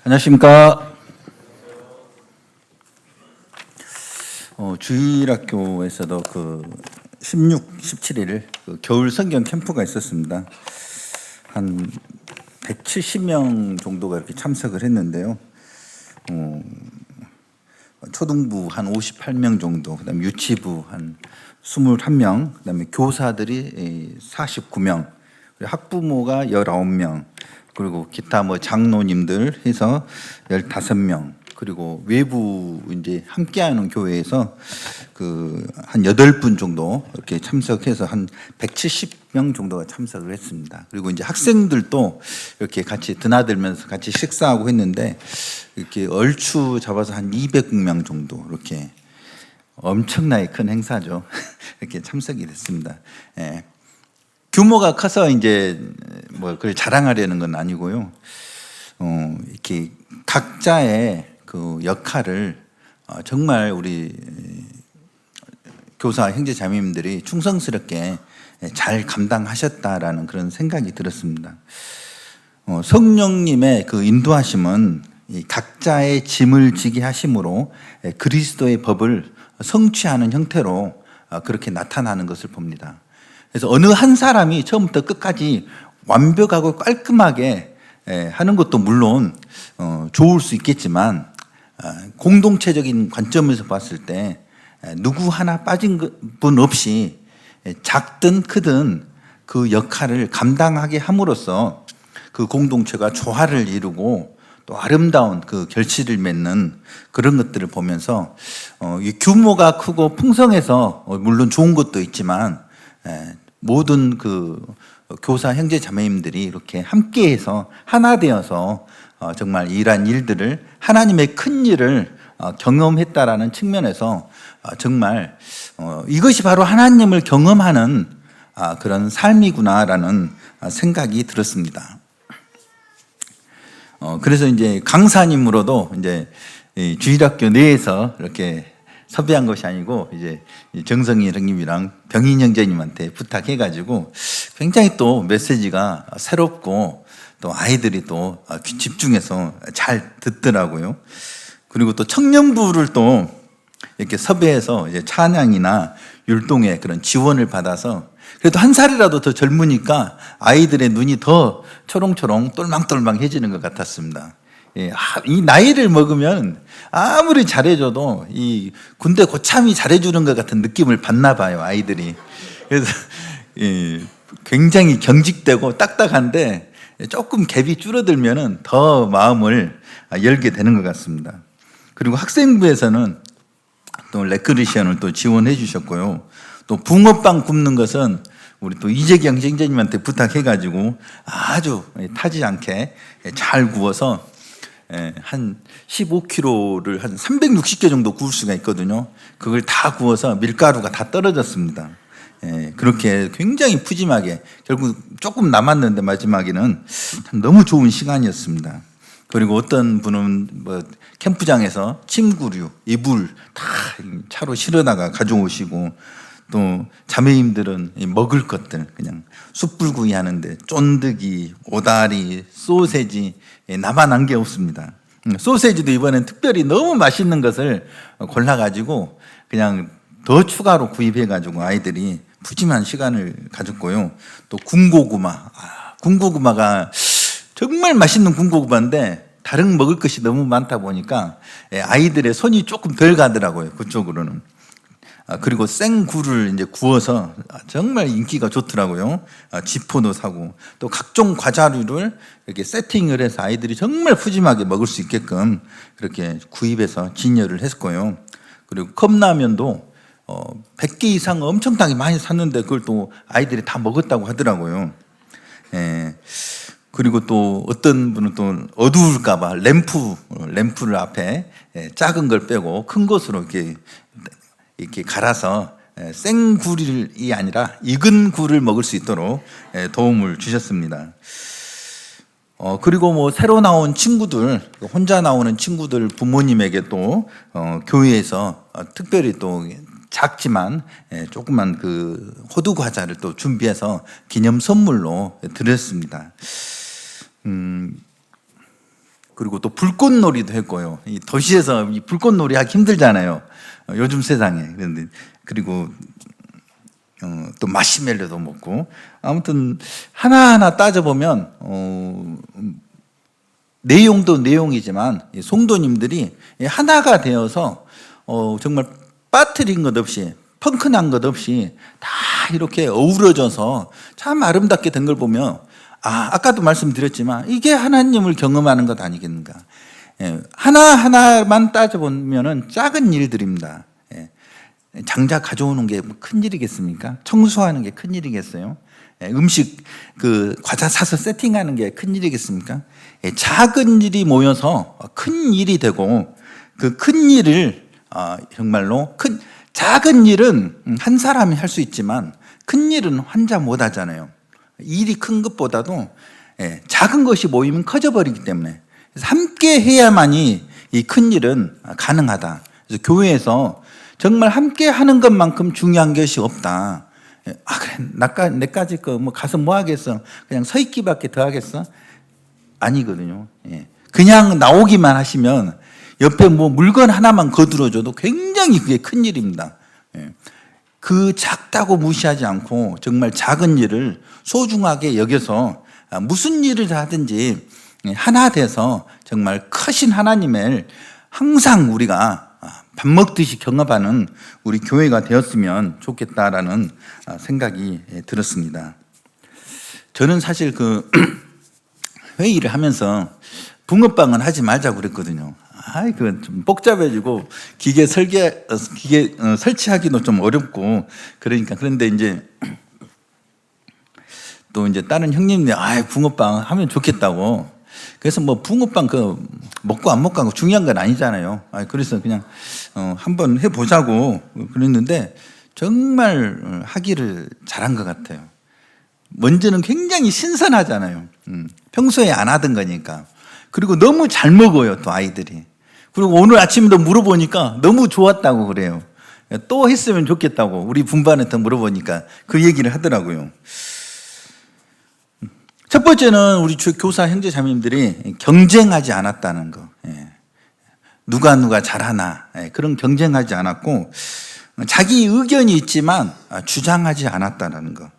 안녕하십니까. 주일학교에서도 16, 17일 겨울 성경 캠프가 있었습니다. 한 170명 정도가 이렇게 참석을 했는데요. 초등부 한 58명 정도, 그다음에 유치부 한 21명, 그다음에 교사들이 49명, 학부모가 19명, 그리고 기타 장로님들 해서 15명, 그리고 외부 이제 함께하는 교회에서 한 8분 정도 이렇게 참석해서 한 170명 정도가 참석을 했습니다. 그리고 이제 학생들도 이렇게 같이 드나들면서 같이 식사하고 했는데 이렇게 얼추 잡아서 한 200명 정도 이렇게 엄청나게 큰 행사죠. 이렇게 참석이 됐습니다. 예. 규모가 커서 이제 그걸 자랑하려는 건 아니고요. 이렇게 각자의 그 역할을 정말 우리 교사 형제 자매님들이 충성스럽게 잘 감당하셨다라는 그런 생각이 들었습니다. 성령님의 그 인도하심은 이 각자의 짐을 지게 하심으로 그리스도의 법을 성취하는 형태로 그렇게 나타나는 것을 봅니다. 그래서 어느 한 사람이 처음부터 끝까지 완벽하고 깔끔하게 하는 것도 물론 좋을 수 있겠지만 공동체적인 관점에서 봤을 때 누구 하나 빠진 분 없이 작든 크든 그 역할을 감당하게 함으로써 그 공동체가 조화를 이루고 또 아름다운 그 결실을 맺는 그런 것들을 보면서 이 규모가 크고 풍성해서 물론 좋은 것도 있지만 모든 그 교사 형제 자매님들이 이렇게 함께해서 하나 되어서 정말 이러한 일들을 하나님의 큰 일을 경험했다라는 측면에서 정말 이것이 바로 하나님을 경험하는 그런 삶이구나라는 생각이 들었습니다. 그래서 이제 강사님으로도 이제 주일학교 내에서 이렇게 섭외한 것이 아니고 이제 정성희 형님이랑 병인 형제님한테 부탁해가지고 굉장히 또 메시지가 새롭고 또 아이들이 또 집중해서 잘 듣더라고요. 그리고 또 청년부를 또 이렇게 섭외해서 이제 찬양이나 율동에 그런 지원을 받아서 그래도 한 살이라도 더 젊으니까 아이들의 눈이 더 초롱초롱 똘망똘망해지는 것 같았습니다. 이 나이를 먹으면 아무리 잘해줘도 이 군대 고참이 잘해주는 것 같은 느낌을 받나 봐요, 아이들이. 그래서 굉장히 경직되고 딱딱한데 조금 갭이 줄어들면은 더 마음을 열게 되는 것 같습니다. 그리고 학생부에서는 또 레크리션을 또 지원해 주셨고요. 또 붕어빵 굽는 것은 우리 또 이재경 형제님한테 부탁해가지고 아주 타지 않게 잘 구워서 한 15kg를 한 360개 정도 구울 수가 있거든요. 그걸 다 구워서 밀가루가 다 떨어졌습니다. 그렇게 굉장히 푸짐하게 결국 조금 남았는데 마지막에는 참 너무 좋은 시간이었습니다. 그리고 어떤 분은 캠프장에서 침구류, 이불 다 차로 실어다가 가져오시고 또 자매님들은 먹을 것들 그냥 숯불구이 하는데 쫀득이, 오다리, 소세지 나만 한 게 없습니다. 소세지도 이번엔 특별히 너무 맛있는 것을 골라가지고 그냥 더 추가로 구입해가지고 아이들이 푸짐한 시간을 가졌고요. 또 군고구마, 군고구마가 정말 맛있는 군고구마인데 다른 먹을 것이 너무 많다 보니까 아이들의 손이 조금 덜 가더라고요. 그쪽으로는. 그리고 생굴을 이제 구워서 정말 인기가 좋더라고요. 지포도 사고 또 각종 과자류를 이렇게 세팅을 해서 아이들이 정말 푸짐하게 먹을 수 있게끔 그렇게 구입해서 진열을 했고요. 그리고 컵라면도 100개 이상 엄청나게 많이 샀는데 그걸 또 아이들이 다 먹었다고 하더라고요. 그리고 또 어떤 분은 또 어두울까봐 램프를 앞에 작은 걸 빼고 큰 것으로 이렇게 갈아서 생굴이 아니라 익은 굴을 먹을 수 있도록 도움을 주셨습니다. 그리고 새로 나온 친구들, 혼자 나오는 친구들 부모님에게 또 교회에서 특별히 또 작지만 조그만 그 호두 과자를 또 준비해서 기념 선물로 드렸습니다. 그리고 또 불꽃놀이도 했고요. 이 도시에서 이 불꽃놀이 하기 힘들잖아요. 요즘 세상에. 그런데 그리고 또 마시멜로도 먹고, 아무튼 하나하나 따져보면 내용도 내용이지만 성도님들이 하나가 되어서 정말 빠뜨린 것 없이, 펑크난 것 없이 다 이렇게 어우러져서 참 아름답게 된 걸 보면, 아까도 말씀드렸지만 이게 하나님을 경험하는 것 아니겠는가. 하나하나만 따져보면 작은 일들입니다. 장작 가져오는 게 큰 일이겠습니까? 청소하는 게 큰 일이겠어요? 음식 과자 사서 세팅하는 게 큰 일이겠습니까? 작은 일이 모여서 큰 일이 되고, 그 큰 일을 정말로 작은 일은 한 사람이 할 수 있지만 큰 일은 혼자 못 하잖아요. 일이 큰 것보다도 작은 것이 모이면 커져버리기 때문에, 그래서 함께 해야만이 이 큰 일은 가능하다. 그래서 교회에서 정말 함께 하는 것만큼 중요한 것이 없다. 그래, 내까지 가서 뭐 하겠어? 그냥 서 있기밖에 더 하겠어? 아니거든요. 그냥 나오기만 하시면 옆에 뭐 물건 하나만 거들어줘도 굉장히 그게 큰 일입니다. 그 작다고 무시하지 않고 정말 작은 일을 소중하게 여겨서 무슨 일을 하든지 하나 돼서 정말 크신 하나님을 항상 우리가 밥 먹듯이 경험하는 우리 교회가 되었으면 좋겠다라는 생각이 들었습니다. 저는 사실 회의를 하면서 붕어빵은 하지 말자고 그랬거든요. 그건 좀 복잡해지고 기계 설치하기도 좀 어렵고 그러니까. 그런데 이제 또 이제 다른 형님들이 붕어빵 하면 좋겠다고. 그래서 뭐 붕어빵 먹고 안 먹고 중요한 건 아니잖아요. 그래서 그냥 한번 해보자고 그랬는데 정말 하기를 잘한 것 같아요. 먼저는 굉장히 신선하잖아요. 평소에 안 하던 거니까. 그리고 너무 잘 먹어요, 또 아이들이. 그리고 오늘 아침에도 물어보니까 너무 좋았다고 그래요. 또 했으면 좋겠다고 우리 분반한테 물어보니까 그 얘기를 하더라고요. 첫 번째는 우리 교사 형제 자매님들이 경쟁하지 않았다는 거. 누가 잘하나 그런 경쟁하지 않았고, 자기 의견이 있지만 주장하지 않았다는 거.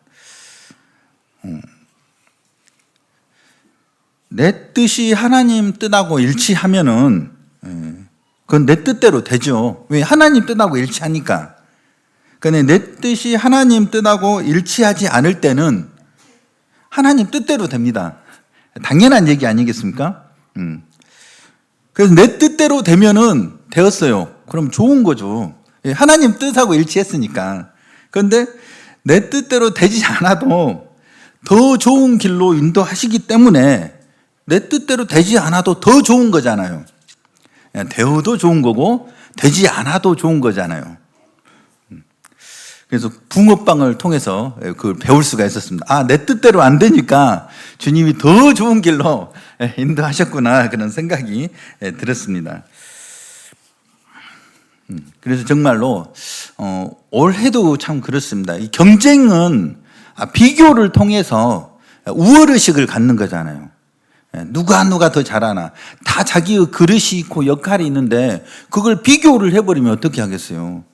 내 뜻이 하나님 뜻하고 일치하면은 그건 내 뜻대로 되죠. 왜? 하나님 뜻하고 일치하니까. 근데 내 뜻이 하나님 뜻하고 일치하지 않을 때는 하나님 뜻대로 됩니다. 당연한 얘기 아니겠습니까? 그래서 내 뜻대로 되면은 되었어요. 그럼 좋은 거죠. 하나님 뜻하고 일치했으니까. 그런데 내 뜻대로 되지 않아도 더 좋은 길로 인도하시기 때문에 내 뜻대로 되지 않아도 더 좋은 거잖아요. 되어도 좋은 거고 되지 않아도 좋은 거잖아요. 그래서 붕어빵을 통해서 그걸 배울 수가 있었습니다. 내 뜻대로 안 되니까 주님이 더 좋은 길로 인도하셨구나, 그런 생각이 들었습니다. 그래서 정말로 올해도 참 그렇습니다. 이 경쟁은 비교를 통해서 우월의식을 갖는 거잖아요. 누가 더 잘하나. 다 자기의 그릇이 있고 역할이 있는데 그걸 비교를 해버리면 어떻게 하겠어요?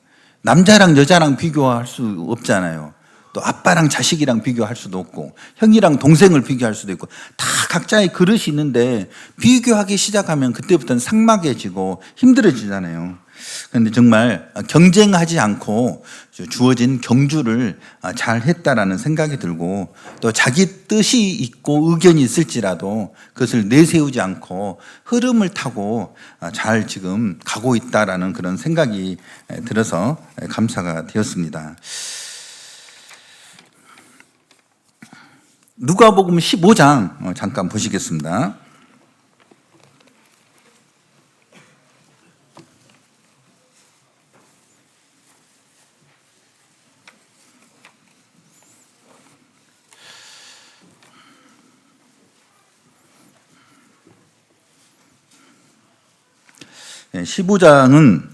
남자랑 여자랑 비교할 수 없잖아요. 또 아빠랑 자식이랑 비교할 수도 없고, 형이랑 동생을 비교할 수도 있고, 다 각자의 그릇이 있는데 비교하기 시작하면 그때부터는 삭막해지고 힘들어지잖아요. 그런데 정말 경쟁하지 않고 주어진 경주를 잘 했다라는 생각이 들고, 또 자기 뜻이 있고 의견이 있을지라도 그것을 내세우지 않고 흐름을 타고 잘 지금 가고 있다라는 그런 생각이 들어서 감사가 되었습니다. 누가복음 15장 잠깐 보시겠습니다. 네, 15장은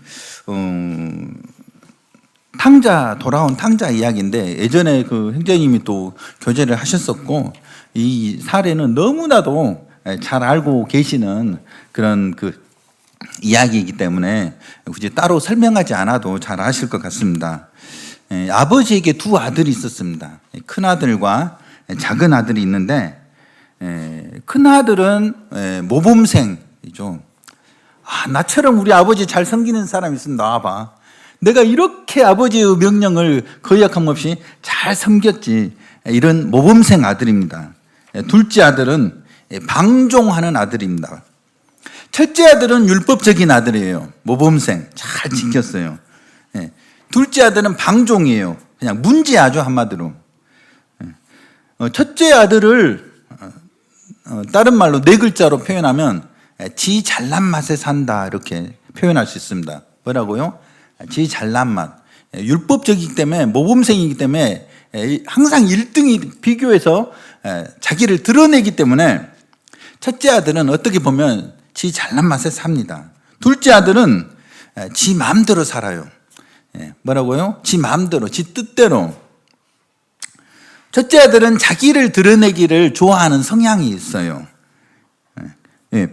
돌아온 탕자 이야기인데, 예전에 그 형제님이 또 교제를 하셨었고, 이 사례는 너무나도 잘 알고 계시는 그런 그 이야기이기 때문에 굳이 따로 설명하지 않아도 잘 아실 것 같습니다. 아버지에게 두 아들이 있었습니다. 큰 아들과 작은 아들이 있는데, 큰 아들은 모범생이죠. 나처럼 우리 아버지 잘 섬기는 사람 있으면 나와봐. 내가 이렇게 아버지의 명령을 거역함 없이 잘 섬겼지. 이런 모범생 아들입니다. 둘째 아들은 방종하는 아들입니다. 첫째 아들은 율법적인 아들이에요. 모범생 잘 지켰어요. 둘째 아들은 방종이에요. 그냥 문제아죠, 한마디로. 첫째 아들을 다른 말로 네 글자로 표현하면 지 잘난 맛에 산다, 이렇게 표현할 수 있습니다. 뭐라고요? 지 잘난 맛. 율법적이기 때문에, 모범생이기 때문에 항상 1등이 비교해서 자기를 드러내기 때문에 첫째 아들은 어떻게 보면 지 잘난 맛에 삽니다. 둘째 아들은 지 마음대로 살아요. 뭐라고요? 지 마음대로, 지 뜻대로. 첫째 아들은 자기를 드러내기를 좋아하는 성향이 있어요.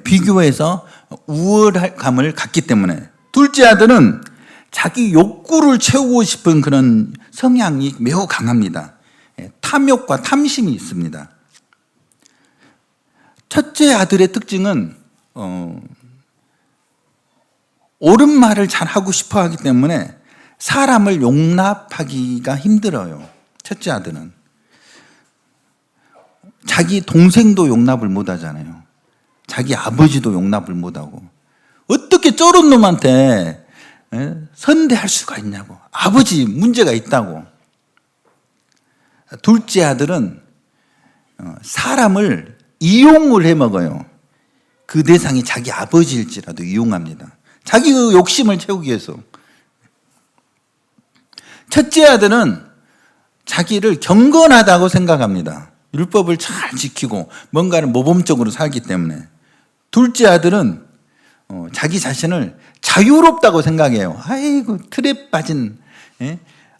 비교해서 우월감을 갖기 때문에. 둘째 아들은 자기 욕구를 채우고 싶은 그런 성향이 매우 강합니다. 탐욕과 탐심이 있습니다. 첫째 아들의 특징은 옳은 말을 잘 하고 싶어 하기 때문에 사람을 용납하기가 힘들어요. 첫째 아들은. 자기 동생도 용납을 못 하잖아요. 자기 아버지도 용납을 못 하고. 어떻게 저런 놈한테 선대할 수가 있냐고. 아버지 문제가 있다고. 둘째 아들은 사람을 이용을 해 먹어요. 그 대상이 자기 아버지일지라도 이용합니다. 자기 그 욕심을 채우기 위해서. 첫째 아들은 자기를 경건하다고 생각합니다. 율법을 잘 지키고 뭔가를 모범적으로 살기 때문에. 둘째 아들은 자기 자신을 자유롭다고 생각해요. 아이고, 틀에 빠진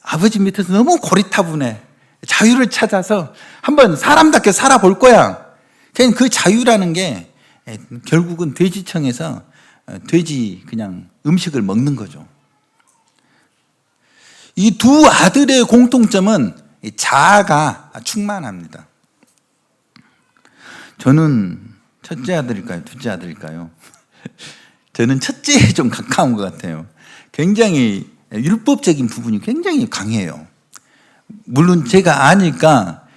아버지 밑에서 너무 고리타분해. 자유를 찾아서 한번 사람답게 살아볼 거야. 그 자유라는 게 결국은 돼지청에서 돼지 그냥 음식을 먹는 거죠. 이 두 아들의 공통점은 자아가 충만합니다. 저는 첫째 아들일까요? 둘째 아들일까요? 저는 첫째에 좀 가까운 것 같아요. 굉장히 율법적인 부분이 굉장히 강해요. 물론 제가 아니까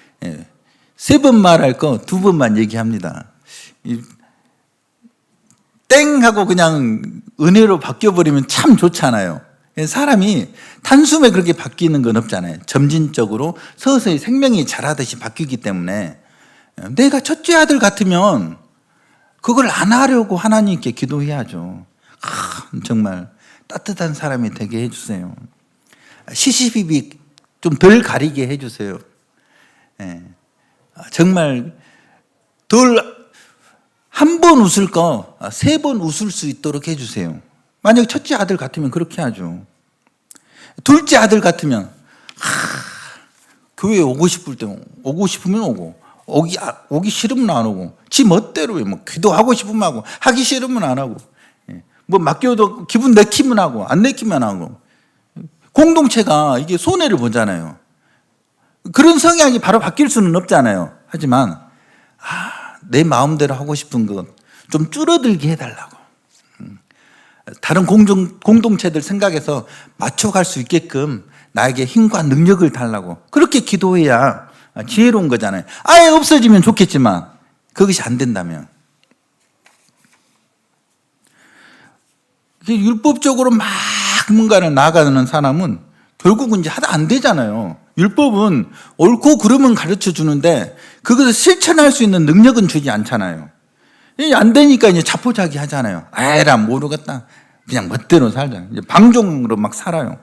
3번 말할 거 2번만 얘기합니다. 땡 하고 그냥 은혜로 바뀌어버리면 참 좋잖아요. 사람이 단숨에 그렇게 바뀌는 건 없잖아요. 점진적으로 서서히 생명이 자라듯이 바뀌기 때문에 내가 첫째 아들 같으면 그걸 안 하려고 하나님께 기도해야죠. 정말 따뜻한 사람이 되게 해주세요. 시시비비 좀 덜 가리게 해주세요. 정말 한 번 웃을 거 3번 웃을 수 있도록 해주세요. 만약 첫째 아들 같으면 그렇게 하죠. 둘째 아들 같으면 교회에 오고 싶을 때 오고 싶으면 오고, 오기 싫으면 안 오고, 지 멋대로 뭐 기도하고 싶으면 하고, 하기 싫으면 안 하고, 뭐 맡겨도 기분 내키면 하고, 안 내키면 하고. 공동체가 이게 손해를 보잖아요. 그런 성향이 바로 바뀔 수는 없잖아요. 하지만 내 마음대로 하고 싶은 것 좀 줄어들게 해달라고. 다른 공동체들 생각해서 맞춰갈 수 있게끔 나에게 힘과 능력을 달라고. 그렇게 기도해야 지혜로운 거잖아요. 아예 없어지면 좋겠지만 그것이 안 된다면. 율법적으로 막 뭔가를 나아가는 사람은 결국은 이제 하다 안 되잖아요. 율법은 옳고 그름은 가르쳐 주는데 그것을 실천할 수 있는 능력은 주지 않잖아요. 안 되니까 이제 자포자기 하잖아요. 에라 모르겠다. 그냥 멋대로 살자. 이제 방종으로 막 살아요.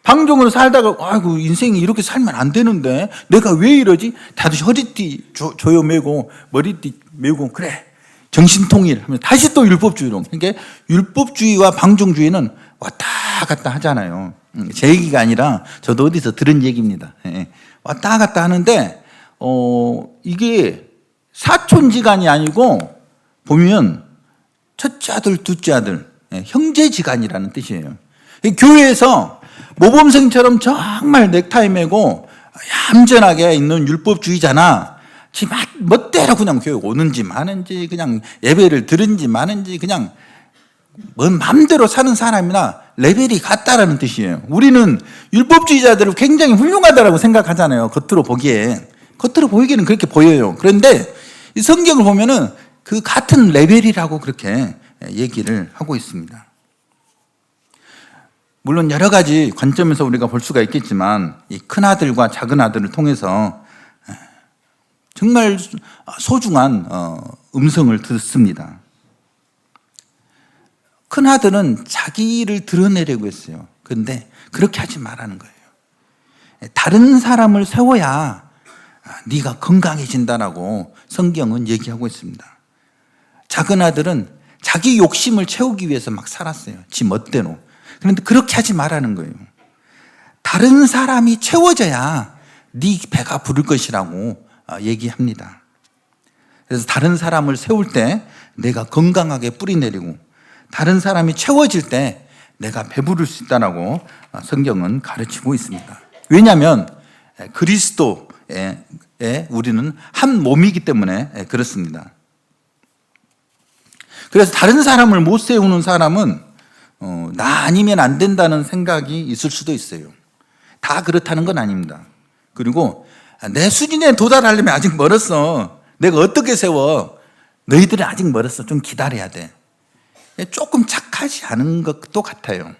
방종으로 살다가 아이고 인생이 이렇게 살면 안 되는데 내가 왜 이러지? 다시 허리띠 조여 매고 머리띠 매고 그래 정신통일 하면 다시 또 율법주의로. 그러니까 율법주의와 방종주의는 왔다 갔다 하잖아요. 제 얘기가 아니라 저도 어디서 들은 얘기입니다. 왔다 갔다 하는데 이게 사촌지간이 아니고 보면 첫째 아들, 둘째 아들, 형제지간이라는 뜻이에요. 교회에서 모범생처럼 정말 넥타이 매고 얌전하게 있는 율법주의자나 지 멋대로 그냥 교회 오는지 마는지 그냥 예배를 들은지 마는지 그냥 뭔 맘대로 사는 사람이나 레벨이 같다라는 뜻이에요. 우리는 율법주의자들을 굉장히 훌륭하다라고 생각하잖아요. 겉으로 보이기에는 그렇게 보여요. 그런데 이 성경을 보면은 그 같은 레벨이라고 그렇게 얘기를 하고 있습니다. 물론 여러 가지 관점에서 우리가 볼 수가 있겠지만 이 큰아들과 작은아들을 통해서 정말 소중한 음성을 듣습니다. 큰아들은 자기를 드러내려고 했어요. 그런데 그렇게 하지 말라는 거예요. 다른 사람을 세워야 네가 건강해진다라고 성경은 얘기하고 있습니다. 작은아들은 자기 욕심을 채우기 위해서 막 살았어요. 지 멋대로. 그런데 그렇게 하지 말라는 거예요. 다른 사람이 채워져야 네 배가 부를 것이라고 얘기합니다. 그래서 다른 사람을 세울 때 내가 건강하게 뿌리내리고 다른 사람이 채워질 때 내가 배부를 수 있다라고 성경은 가르치고 있습니다. 왜냐하면 그리스도에 우리는 한 몸이기 때문에 그렇습니다. 그래서 다른 사람을 못 세우는 사람은 나 아니면 안 된다는 생각이 있을 수도 있어요. 다 그렇다는 건 아닙니다. 그리고 내 수준에 도달하려면 아직 멀었어. 내가 어떻게 세워? 너희들은 아직 멀었어. 좀 기다려야 돼. 조금 착하지 않은 것도 같아요.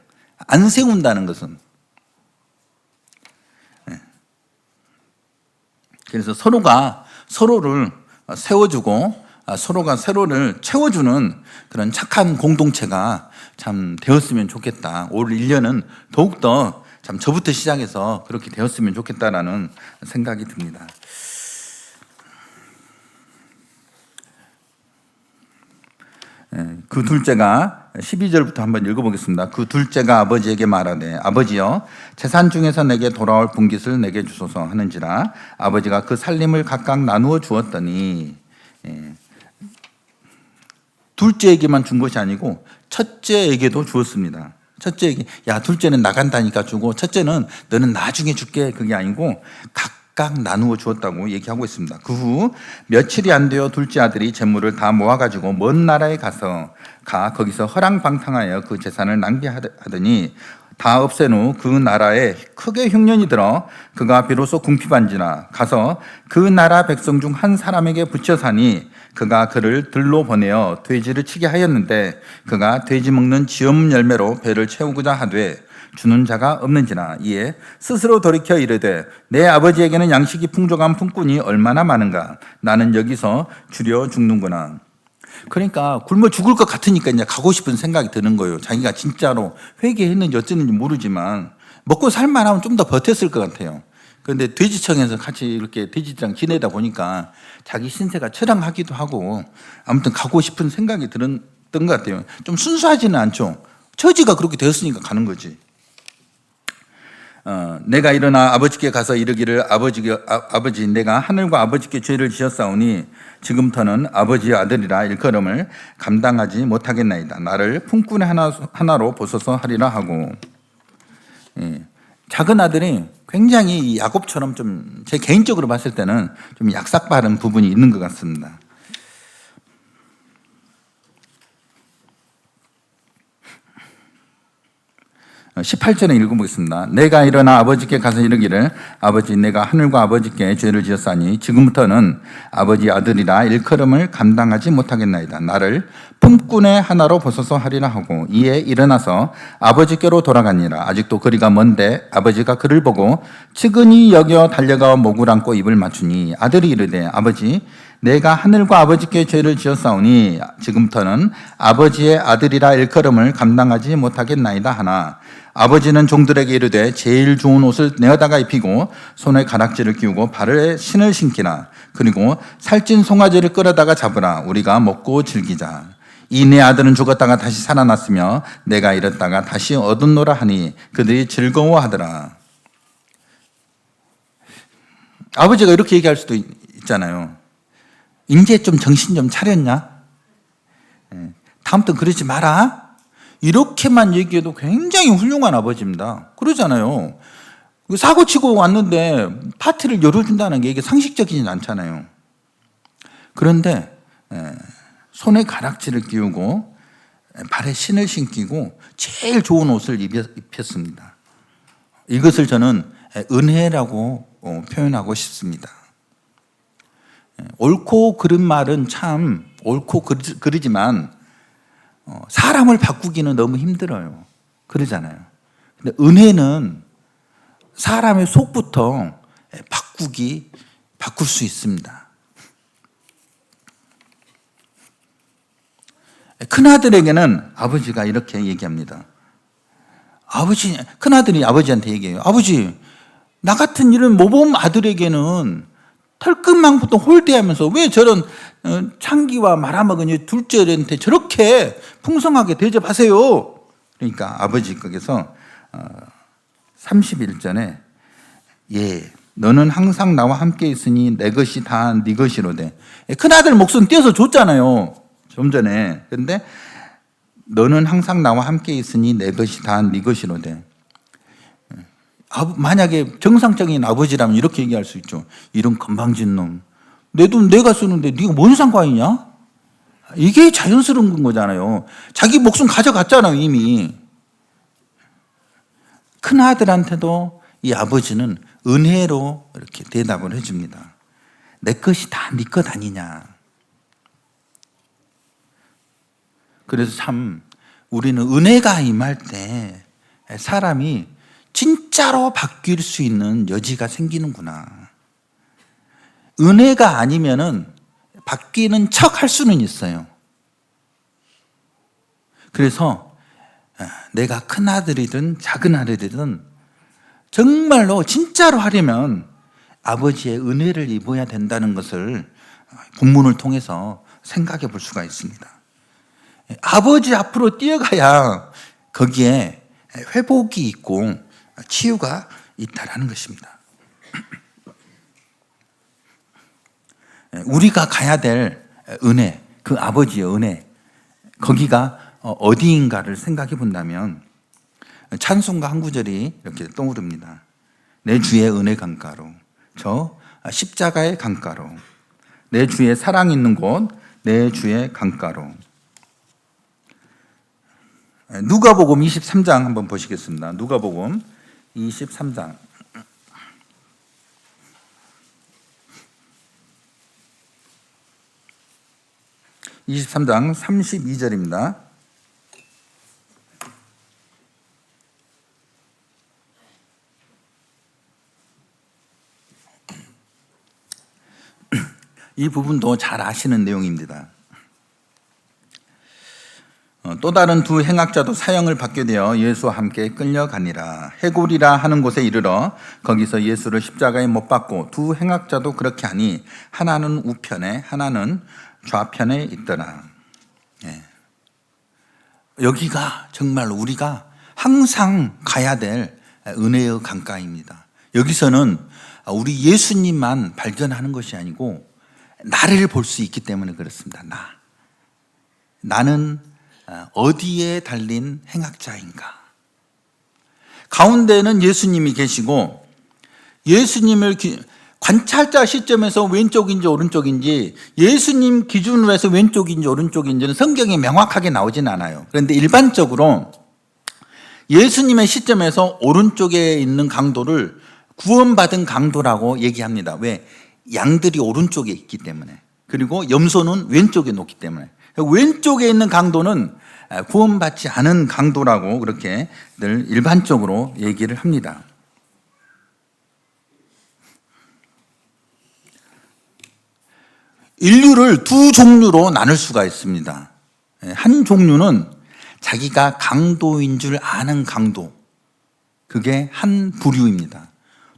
안 세운다는 것은. 그래서 서로가 서로를 세워주고 서로가 서로를 채워주는 그런 착한 공동체가 참 되었으면 좋겠다. 올 1년은 더욱더 참 저부터 시작해서 그렇게 되었으면 좋겠다라는 생각이 듭니다. 그 둘째가 12절부터 한번 읽어보겠습니다. 그 둘째가 아버지에게 말하되 아버지여 재산 중에서 내게 돌아올 분깃을 내게 주소서 하는지라 아버지가 그 살림을 각각 나누어 주었더니 둘째에게만 준 것이 아니고 첫째에게도 주었습니다. 첫째에게 야 둘째는 나간다니까 주고 첫째는 너는 나중에 줄게 그게 아니고 각각 나누어 주었다고 얘기하고 있습니다. 그 후 며칠이 안 되어 둘째 아들이 재물을 다 모아가지고 먼 나라에 거기서 허랑방탕하여 그 재산을 낭비하더니 다 없앤 후 그 나라에 크게 흉년이 들어 그가 비로소 궁핍한지라 가서 그 나라 백성 중 한 사람에게 붙여 사니 그가 그를 들로 보내어 돼지를 치게 하였는데 그가 돼지 먹는 지엄 열매로 배를 채우고자 하되 주는 자가 없는지라 이에 스스로 돌이켜 이르되 내 아버지에게는 양식이 풍족한 품꾼이 얼마나 많은가 나는 여기서 주려 죽는구나. 그러니까 굶어 죽을 것 같으니까 이제 가고 싶은 생각이 드는 거예요. 자기가 진짜로 회개했는지 어쨌는지 모르지만 먹고 살만하면 좀 더 버텼을 것 같아요. 그런데 돼지청에서 같이 이렇게 돼지랑 지내다 보니까 자기 신세가 처량하기도 하고 아무튼 가고 싶은 생각이 들었던 것 같아요. 좀 순수하지는 않죠. 처지가 그렇게 되었으니까 가는 거지. 내가 일어나 아버지께 가서 이르기를 아버지 내가 하늘과 아버지께 죄를 지었사오니 지금부터는 아버지의 아들이라 일컬음을 감당하지 못하겠나이다. 나를 품꾼의 하나로 보소서 하리라 하고. 작은 아들이 굉장히 야곱처럼 좀 제 개인적으로 봤을 때는 좀 약삭빠른 부분이 있는 것 같습니다. 어, 18절에 읽어보겠습니다. 내가 일어나 아버지께 가서 이르기를 아버지 내가 하늘과 아버지께 죄를 지었사니 지금부터는 아버지 아들이라 일컬음을 감당하지 못하겠나이다. 나를 품꾼의 하나로 보소서 하리라 하고 이에 일어나서 아버지께로 돌아가니라. 아직도 거리가 먼데 아버지가 그를 보고 측은히 여겨 달려가 목을 안고 입을 맞추니 아들이 이르되 아버지 내가 하늘과 아버지께 죄를 지었사오니 지금부터는 아버지의 아들이라 일컬음을 감당하지 못하겠나이다 하나 아버지는 종들에게 이르되 제일 좋은 옷을 내어다가 입히고 손에 가락지를 끼우고 발에 신을 신기라. 그리고 살찐 송아지를 끌어다가 잡으라. 우리가 먹고 즐기자. 이 내 아들은 죽었다가 다시 살아났으며 내가 잃었다가 다시 얻었노라 하니 그들이 즐거워하더라. 아버지가 이렇게 얘기할 수도 있잖아요. 이제 좀 정신 좀 차렸냐? 다음부터 그러지 마라. 이렇게만 얘기해도 굉장히 훌륭한 아버지입니다. 그러잖아요. 사고 치고 왔는데 파티를 열어준다는 게 이게 상식적이진 않잖아요. 그런데 손에 가락지를 끼우고 발에 신을 신기고 제일 좋은 옷을 입혔습니다. 이것을 저는 은혜라고 표현하고 싶습니다. 옳고 그른 말은 참 옳고 그르지만 사람을 바꾸기는 너무 힘들어요. 그러잖아요. 근데 은혜는 사람의 속부터 바꿀 수 있습니다. 큰아들에게는 아버지가 이렇게 얘기합니다. 큰아들이 아버지한테 얘기해요. 아버지, 나 같은 이런 모범 아들에게는 털끝만부터 홀대하면서 왜 저런 창기와 말아먹은 둘째한테 저렇게 풍성하게 대접하세요? 그러니까 아버지께서 31절에 너는 항상 나와 함께 있으니 내 것이 다 네 것이로되. 큰아들 목숨 떼어서 줬잖아요. 좀 전에. 그런데 너는 항상 나와 함께 있으니 내 것이 다 네 것이로되. 만약에 정상적인 아버지라면 이렇게 얘기할 수 있죠. 이런 건방진 놈. 내 돈 내가 쓰는데 네가 뭔 상관이냐? 이게 자연스러운 거잖아요. 자기 목숨 가져갔잖아요, 이미. 큰아들한테도 이 아버지는 은혜로 이렇게 대답을 해줍니다. 내 것이 다 네 것 아니냐. 그래서 참 우리는 은혜가 임할 때 사람이 진짜로 바뀔 수 있는 여지가 생기는구나. 은혜가 아니면은 바뀌는 척 할 수는 있어요. 그래서 내가 큰 아들이든 작은 아들이든 정말로 진짜로 하려면 아버지의 은혜를 입어야 된다는 것을 본문을 통해서 생각해 볼 수가 있습니다. 아버지 앞으로 뛰어가야 거기에 회복이 있고 치유가 있다라는 것입니다. 우리가 가야 될 은혜, 그 아버지의 은혜, 거기가 어디인가를 생각해 본다면 찬송가 한 구절이 이렇게 떠오릅니다. 내 주의 은혜 강가로, 저 십자가의 강가로, 내 주의 사랑 있는 곳, 내 주의 강가로. 누가복음 23장 한번 보시겠습니다. 누가복음 23장. 23장 32절입니다. 이 부분도 잘 아시는 내용입니다. 또 다른 두 행악자도 사형을 받게 되어 예수와 함께 끌려가니라. 해골이라 하는 곳에 이르러 거기서 예수를 십자가에 못 박고 두 행악자도 그렇게 하니 하나는 우편에 하나는 좌편에 있더라. 여기가 정말 우리가 항상 가야 될 은혜의 강가입니다. 여기서는 우리 예수님만 발견하는 것이 아니고 나를 볼 수 있기 때문에 그렇습니다. 나는 어디에 달린 행악자인가? 가운데는 예수님이 계시고 예수님을 관찰자 시점에서 왼쪽인지 오른쪽인지 예수님 기준으로 해서 왼쪽인지 오른쪽인지는 성경에 명확하게 나오진 않아요. 그런데 일반적으로 예수님의 시점에서 오른쪽에 있는 강도를 구원받은 강도라고 얘기합니다. 왜? 양들이 오른쪽에 있기 때문에. 그리고 염소는 왼쪽에 놓기 때문에. 왼쪽에 있는 강도는 구원받지 않은 강도라고 그렇게 늘 일반적으로 얘기를 합니다. 인류를 두 종류로 나눌 수가 있습니다. 한 종류는 자기가 강도인 줄 아는 강도. 그게 한 부류입니다.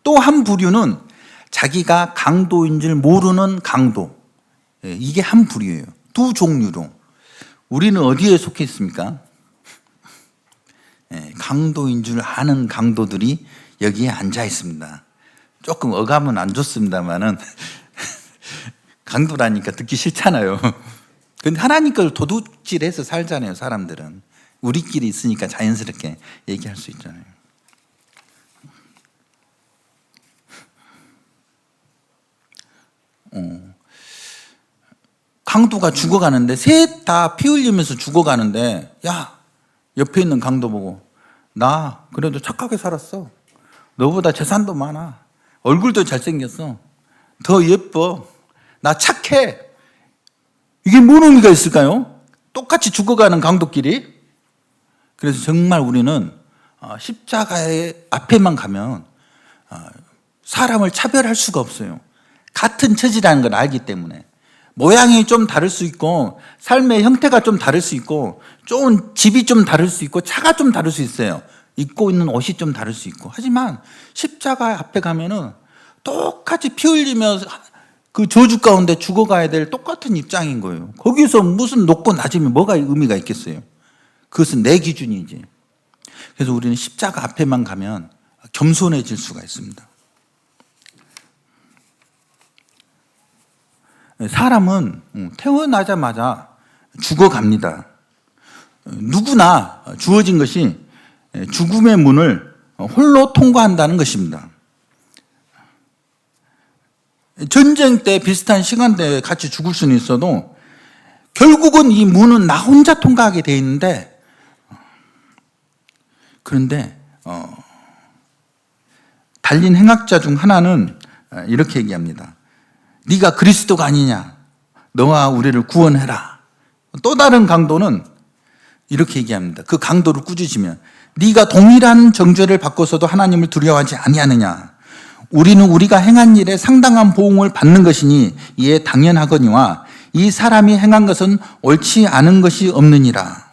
또 한 부류는 자기가 강도인 줄 모르는 강도. 이게 한 부류예요. 두 종류로. 우리는 어디에 속해 있습니까? 강도인 줄 아는 강도들이 여기에 앉아 있습니다. 조금 어감은 안 좋습니다만은 강도라니까 듣기 싫잖아요. 근데 하나님 걸 도둑질해서 살잖아요, 사람들은. 우리끼리 있으니까 자연스럽게 얘기할 수 있잖아요. 강도가 죽어가는데, 셋 다 피 흘리면서 죽어가는데, 야, 옆에 있는 강도 보고, 나 그래도 착하게 살았어. 너보다 재산도 많아. 얼굴도 잘생겼어. 더 예뻐. 나 착해. 이게 뭔 의미가 있을까요? 똑같이 죽어가는 강도끼리. 그래서 정말 우리는 십자가의 앞에만 가면 사람을 차별할 수가 없어요. 같은 처지라는 걸 알기 때문에. 모양이 좀 다를 수 있고, 삶의 형태가 좀 다를 수 있고, 좀 집이 좀 다를 수 있고, 차가 좀 다를 수 있어요. 입고 있는 옷이 좀 다를 수 있고. 하지만 십자가 앞에 가면은 똑같이 피 흘리며 그 저주 가운데 죽어가야 될 똑같은 입장인 거예요. 거기서 무슨 높고 낮음이 뭐가 의미가 있겠어요? 그것은 내 기준이지. 그래서 우리는 십자가 앞에만 가면 겸손해질 수가 있습니다. 사람은 태어나자마자 죽어갑니다. 누구나 주어진 것이 죽음의 문을 홀로 통과한다는 것입니다. 전쟁 때 비슷한 시간대에 같이 죽을 수는 있어도 결국은 이 문은 나 혼자 통과하게 돼 있는데, 그런데 달린 행학자 중 하나는 이렇게 얘기합니다. 네가 그리스도가 아니냐, 너와 우리를 구원해라. 또 다른 강도는 이렇게 얘기합니다. 그 강도를 꾸짖으면, 네가 동일한 정죄를 받고서도 하나님을 두려워하지 아니하느냐. 우리는 우리가 행한 일에 상당한 보응을 받는 것이니 이에 당연하거니와 이 사람이 행한 것은 옳지 않은 것이 없느니라.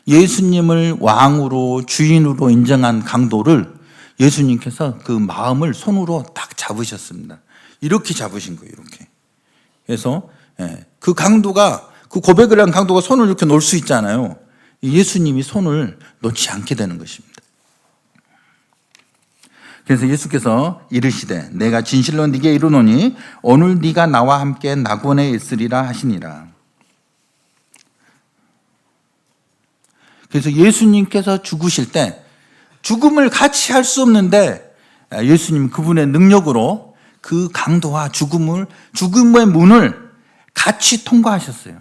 예수님을 왕으로 주인으로 인정한 강도를 예수님께서 그 마음을 손으로 딱 잡으셨습니다. 이렇게 잡으신 거예요, 이렇게. 그래서 그 강도가, 그 고백을 한 강도가 손을 이렇게 놓을 수 있잖아요. 예수님이 손을 놓지 않게 되는 것입니다. 그래서 예수께서 이르시되 내가 진실로 네게 이르노니 오늘 네가 나와 함께 낙원에 있으리라 하시니라. 그래서 예수님께서 죽으실 때 죽음을 같이 할 수 없는데 예수님 그분의 능력으로 그 강도와 죽음의 문을 같이 통과하셨어요.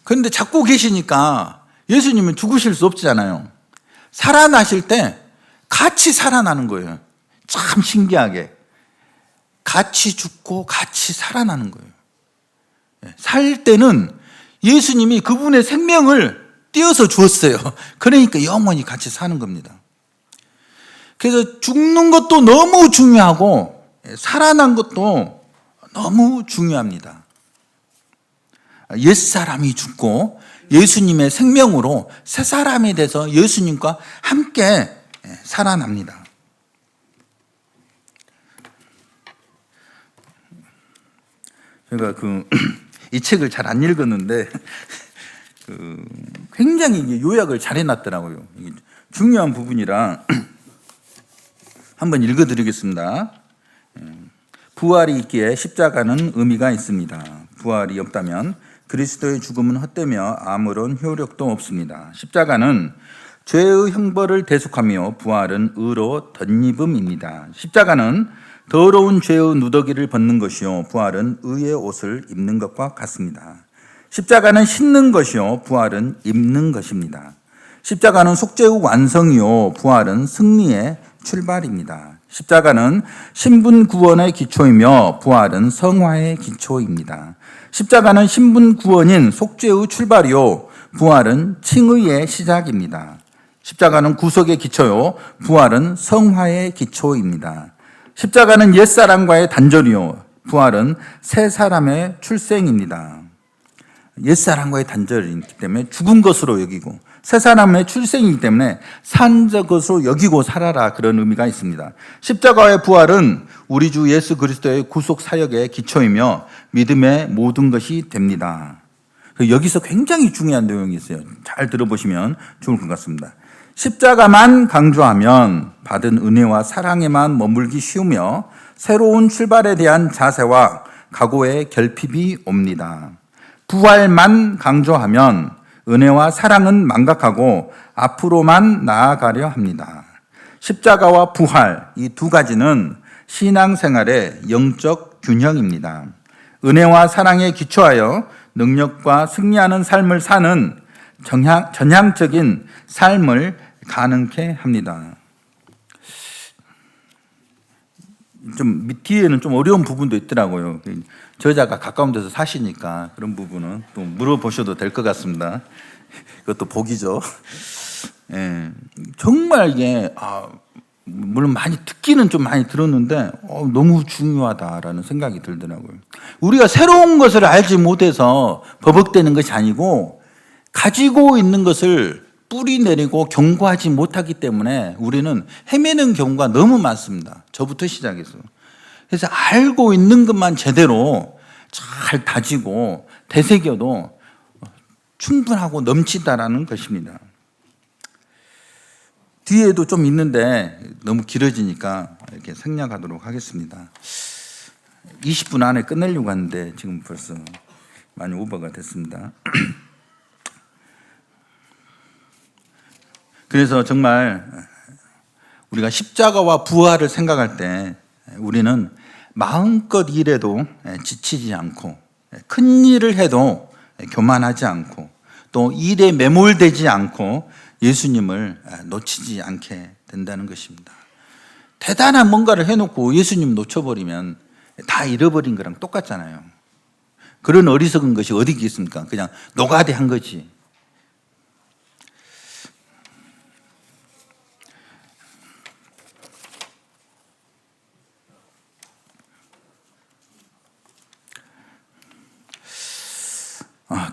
그런데 잡고 계시니까 예수님은 죽으실 수 없잖아요. 살아나실 때 같이 살아나는 거예요. 참 신기하게. 같이 죽고 같이 살아나는 거예요. 살 때는 예수님이 그분의 생명을 띄어서 주었어요. 그러니까 영원히 같이 사는 겁니다. 그래서 죽는 것도 너무 중요하고 살아난 것도 너무 중요합니다. 옛사람이 죽고 예수님의 생명으로 새 사람이 돼서 예수님과 함께 살아납니다. 제가 이 책을 잘 안 읽었는데 굉장히 요약을 잘 해놨더라고요. 중요한 부분이라 한번 읽어드리겠습니다. 부활이 있기에 십자가는 의미가 있습니다. 부활이 없다면 그리스도의 죽음은 헛되며 아무런 효력도 없습니다. 십자가는 죄의 형벌을 대속하며 부활은 의로 덧입음입니다. 십자가는 더러운 죄의 누더기를 벗는 것이요 부활은 의의 옷을 입는 것과 같습니다. 십자가는 신는 것이요 부활은 입는 것입니다. 십자가는 속죄의 완성이요 부활은 승리의 출발입니다. 십자가는 신분 구원의 기초이며 부활은 성화의 기초입니다. 십자가는 신분 구원인 속죄의 출발이요 부활은 칭의의 시작입니다. 십자가는 구속의 기초요 부활은 성화의 기초입니다. 십자가는 옛사람과의 단절이요 부활은 새 사람의 출생입니다. 옛사람과의 단절이기 때문에 죽은 것으로 여기고 새 사람의 출생이기 때문에 산 것으로 여기고 살아라, 그런 의미가 있습니다. 십자가의 부활은 우리 주 예수 그리스도의 구속 사역의 기초이며 믿음의 모든 것이 됩니다. 여기서 굉장히 중요한 내용이 있어요. 잘 들어보시면 좋을 것 같습니다. 십자가만 강조하면 받은 은혜와 사랑에만 머물기 쉬우며 새로운 출발에 대한 자세와 각오의 결핍이 옵니다. 부활만 강조하면 은혜와 사랑은 망각하고 앞으로만 나아가려 합니다. 십자가와 부활, 이 두 가지는 신앙생활의 영적 균형입니다. 은혜와 사랑에 기초하여 능력과 승리하는 삶을 사는 전향적인 삶을 가능케 합니다. 좀 뒤에는 좀 어려운 부분도 있더라고요. 저자가 가까운 데서 사시니까 그런 부분은 또 물어보셔도 될 것 같습니다. 그것도 복이죠. 예, 정말 이게 물론 많이 듣기는 좀 많이 들었는데 너무 중요하다라는 생각이 들더라고요. 우리가 새로운 것을 알지 못해서 버벅대는 것이 아니고 가지고 있는 것을 뿌리 내리고 경고하지 못하기 때문에 우리는 헤매는 경우가 너무 많습니다. 저부터 시작해서. 그래서 알고 있는 것만 제대로 잘 다지고 되새겨도 충분하고 넘치다라는 것입니다. 뒤에도 좀 있는데 너무 길어지니까 이렇게 생략하도록 하겠습니다. 20분 안에 끝내려고 하는데 지금 벌써 많이 오버가 됐습니다. 그래서 정말 우리가 십자가와 부활을 생각할 때 우리는 마음껏 일해도 지치지 않고 큰 일을 해도 교만하지 않고 또 일에 매몰되지 않고 예수님을 놓치지 않게 된다는 것입니다. 대단한 뭔가를 해놓고 예수님 놓쳐버리면 다 잃어버린 거랑 똑같잖아요. 그런 어리석은 것이 어디 있습니까? 그냥 노가대한 거지.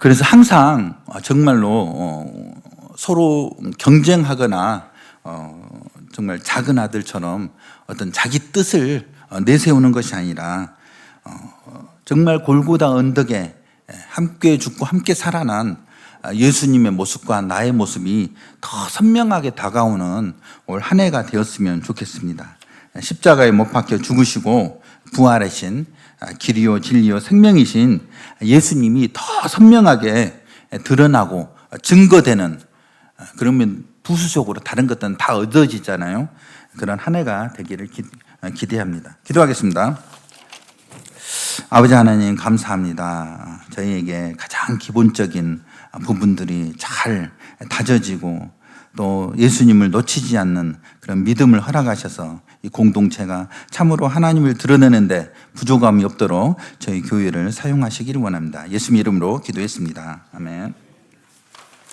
그래서 항상 정말로 서로 경쟁하거나 정말 작은 아들처럼 어떤 자기 뜻을 내세우는 것이 아니라 정말 골고다 언덕에 함께 죽고 함께 살아난 예수님의 모습과 나의 모습이 더 선명하게 다가오는 올 한 해가 되었으면 좋겠습니다. 십자가에 못 박혀 죽으시고 부활하신 길이요 진리요 생명이신 예수님이 더 선명하게 드러나고 증거되는, 그러면 부수적으로 다른 것들은 다 얻어지잖아요. 그런 한 해가 되기를 기대합니다. 기도하겠습니다. 아버지 하나님 감사합니다. 저희에게 가장 기본적인 부분들이 잘 다져지고 또 예수님을 놓치지 않는 그런 믿음을 허락하셔서 이 공동체가 참으로 하나님을 드러내는데 부족함이 없도록 저희 교회를 사용하시기를 원합니다. 예수님 이름으로 기도했습니다. 아멘.